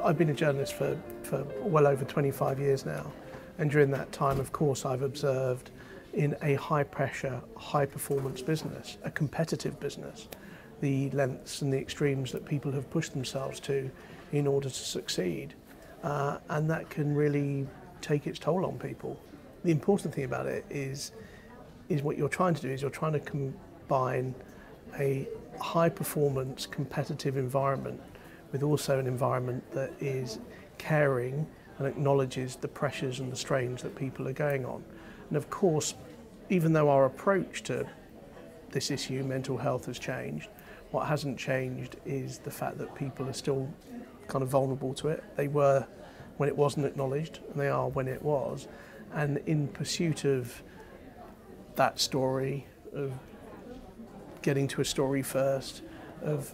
I've been a journalist for well over 25 years now, and during that time, of course, I've observed in a high-pressure, high-performance business, a competitive business, the lengths and the extremes that people have pushed themselves to in order to succeed, and that can really take its toll on people. The important thing about it is what you're trying to do is you're trying to combine a high-performance, competitive environment with also an environment that is caring and acknowledges the pressures and the strains that people are going on. And of course, even though our approach to this issue, mental health, has changed, what hasn't changed is the fact that people are still kind of vulnerable to it. They were when it wasn't acknowledged, and they are when it was. And in pursuit of that story, of getting to a story first, of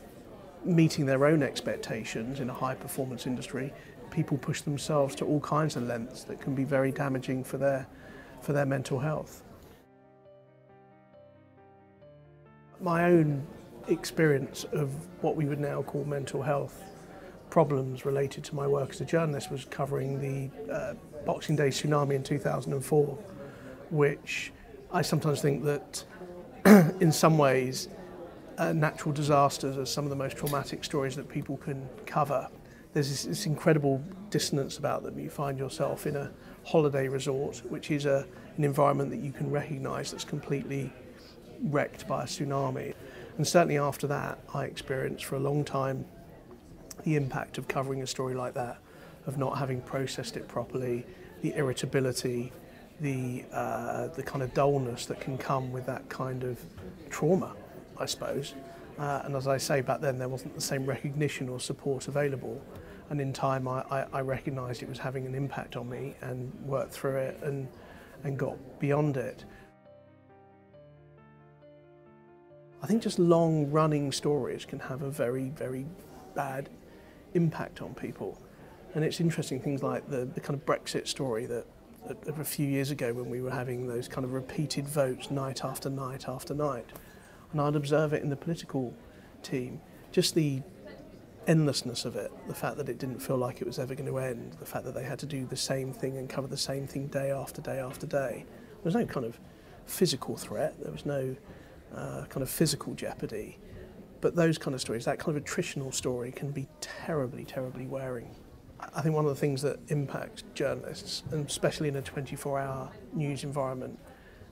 meeting their own expectations in a high-performance industry, people push themselves to all kinds of lengths that can be very damaging for their mental health. My own experience of what we would now call mental health problems related to my work as a journalist was covering the Boxing Day tsunami in 2004, which I sometimes think that in some ways natural disasters are some of the most traumatic stories that people can cover. There's this incredible dissonance about them. You find yourself in a holiday resort, which is an environment that you can recognise that's completely wrecked by a tsunami. And certainly after that, I experienced for a long time the impact of covering a story like that, of not having processed it properly, the irritability, the kind of dullness that can come with that kind of trauma, I suppose. And as I say, back then there wasn't the same recognition or support available. And in time I recognised it was having an impact on me and worked through it and got beyond it. I think just long-running stories can have a very, very bad impact on people. And it's interesting, things like the kind of Brexit story that a few years ago when we were having those kind of repeated votes night after night after night. And I'd observe it in the political team, just the endlessness of it, the fact that it didn't feel like it was ever going to end, the fact that they had to do the same thing and cover the same thing day after day after day. There was no kind of physical threat, there was no kind of physical jeopardy, but those kind of stories, that kind of attritional story, can be terribly, terribly wearing. I think one of the things that impacts journalists, and especially in a 24-hour news environment,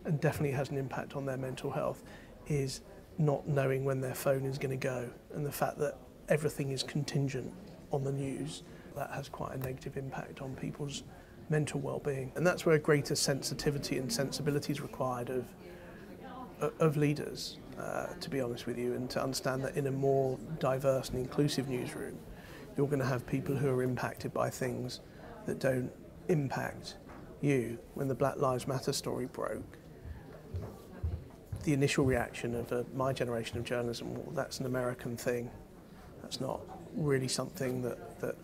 and definitely has an impact on their mental health, is not knowing when their phone is going to go, and the fact that everything is contingent on the news. That has quite a negative impact on people's mental well-being, and that's where a greater sensitivity and sensibility is required of leaders, to be honest with you, and to understand that in a more diverse and inclusive newsroom, you're going to have people who are impacted by things that don't impact you. When the Black Lives Matter story broke, the initial reaction of my generation of journalism, well, that's an American thing. That's not really something that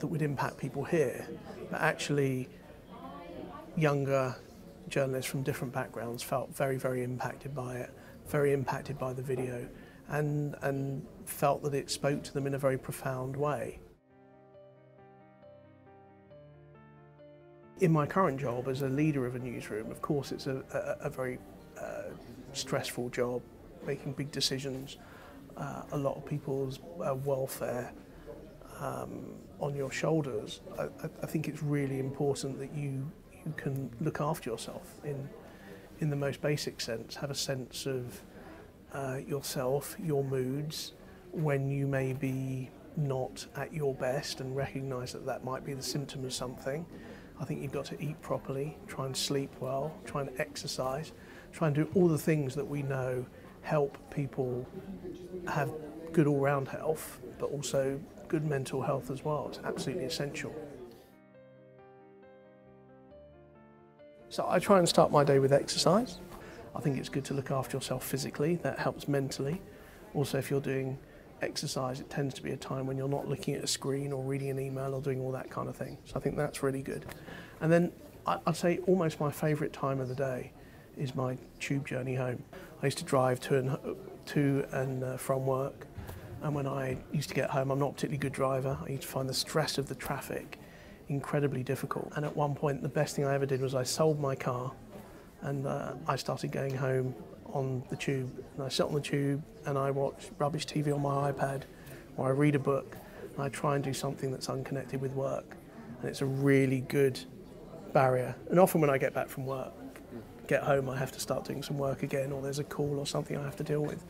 would impact people here. But actually, younger journalists from different backgrounds felt very, very impacted by it, very impacted by the video, and felt that it spoke to them in a very profound way. In my current job as a leader of a newsroom, of course it's a very stressful job, making big decisions, a lot of people's welfare on your shoulders. I think it's really important that you can look after yourself in the most basic sense, have a sense of yourself, your moods, when you may be not at your best, and recognise that that might be the symptom of something. I think you've got to eat properly, try and sleep well, try and exercise, try and do all the things that we know help people have good all-round health, but also good mental health as well. It's absolutely essential. So I try and start my day with exercise. I think it's good to look after yourself physically, that helps mentally. Also, if you're doing exercise, it tends to be a time when you're not looking at a screen or reading an email or doing all that kind of thing. So I think that's really good. And then I'd say almost my favourite time of the day is my tube journey home. I used to drive to and from work, And when I used to get home, I'm not a particularly good driver. I used to find the stress of the traffic incredibly difficult. And at one point, the best thing I ever did was I sold my car and I started going home on the tube. And I sit on the tube and I watch rubbish TV on my iPad, or I read a book, and I try and do something that's unconnected with work. And it's a really good barrier. And often when I get back from work, get home, I have to start doing some work again, or there's a call or something I have to deal with.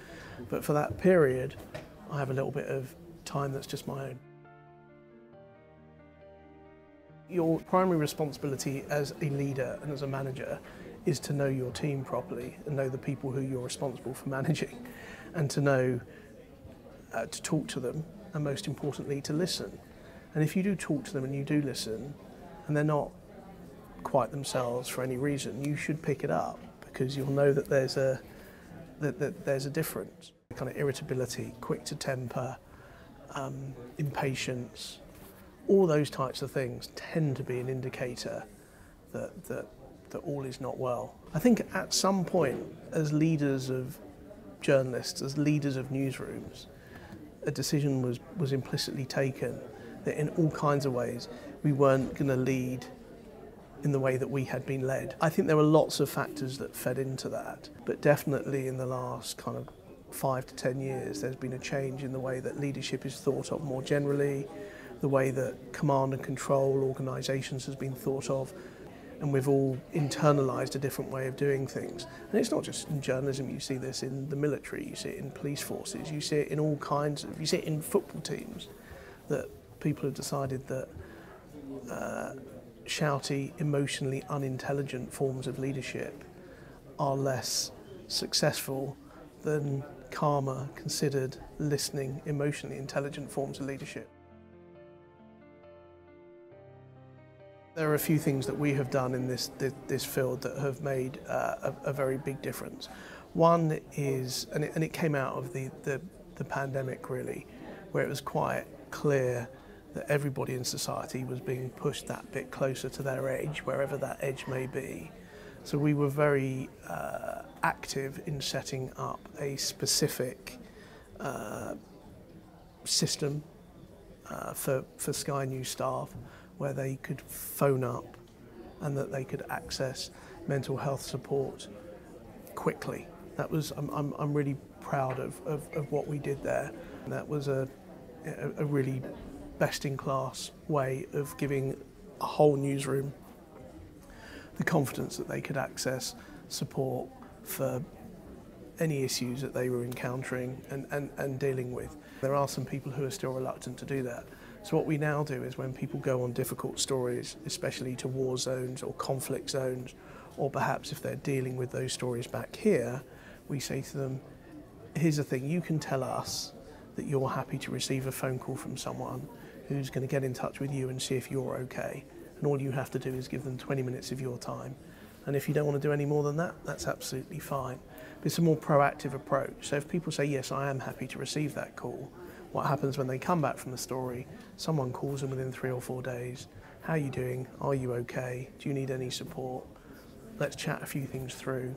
But for that period, I have a little bit of time that's just my own. Your primary responsibility as a leader and as a manager is to know your team properly and know the people who you're responsible for managing, and to know to talk to them, and most importantly to listen. And if you do talk to them and you do listen and they're not quite themselves for any reason, you should pick it up, because you'll know that there's a difference. Kind of irritability, quick to temper, impatience, all those types of things tend to be an indicator that all is not well. I think at some point, as leaders of journalists, as leaders of newsrooms, a decision was implicitly taken that in all kinds of ways we weren't going to lead in the way that we had been led. I think there were lots of factors that fed into that, but definitely in the last kind of 5 to 10 years there's been a change in the way that leadership is thought of more generally, the way that command and control organisations has been thought of, and we've all internalised a different way of doing things. And it's not just in journalism, you see this in the military, you see it in police forces, you see it in all kinds of, you see it in football teams, that people have decided that shouty, emotionally unintelligent forms of leadership are less successful than calmer, considered, listening, emotionally intelligent forms of leadership. There are a few things that we have done in this field that have made a very big difference. One is, and it came out of the pandemic really, where it was quite clear that everybody in society was being pushed that bit closer to their edge, wherever that edge may be. So we were very active in setting up a specific system for Sky News staff, where they could phone up and that they could access mental health support quickly. That was, I'm really proud of what we did there. And that was a really best-in-class way of giving a whole newsroom the confidence that they could access support for any issues that they were encountering and dealing with. There are some people who are still reluctant to do that. So what we now do is when people go on difficult stories, especially to war zones or conflict zones, or perhaps if they're dealing with those stories back here, we say to them, here's the thing, you can tell us that you're happy to receive a phone call from someone who's going to get in touch with you and see if you're okay. And all you have to do is give them 20 minutes of your time. And if you don't want to do any more than that, that's absolutely fine. But it's a more proactive approach. So if people say, yes, I am happy to receive that call, what happens when they come back from the story, someone calls them within 3 or 4 days. How are you doing? Are you okay? Do you need any support? Let's chat a few things through.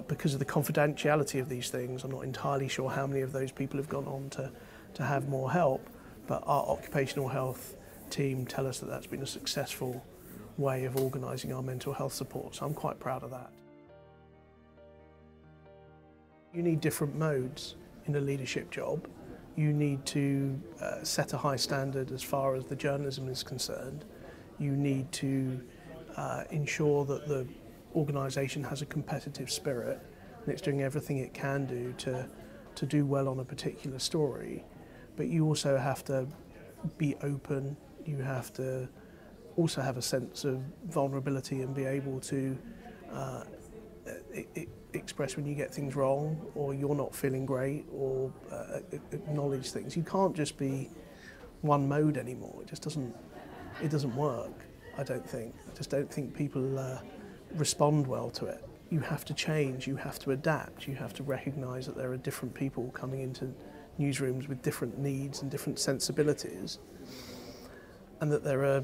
Because of the confidentiality of these things, I'm not entirely sure how many of those people have gone on to have more help, but our occupational health team tell us that that's been a successful way of organising our mental health support, so I'm quite proud of that. You need different modes in a leadership job. You need to set a high standard as far as the journalism is concerned. You need to ensure that the organisation has a competitive spirit and it's doing everything it can do to do well on a particular story. But you also have to be open, you have to also have a sense of vulnerability and be able to express when you get things wrong or you're not feeling great, or acknowledge things. You can't just be one mode anymore. It just doesn't work, I don't think. I just don't think people respond well to it. You have to change, you have to adapt, you have to recognise that there are different people coming into newsrooms with different needs and different sensibilities, and that there are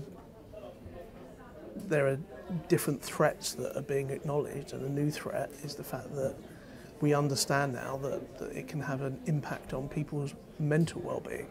different threats that are being acknowledged, and a new threat is the fact that we understand now that it can have an impact on people's mental well-being.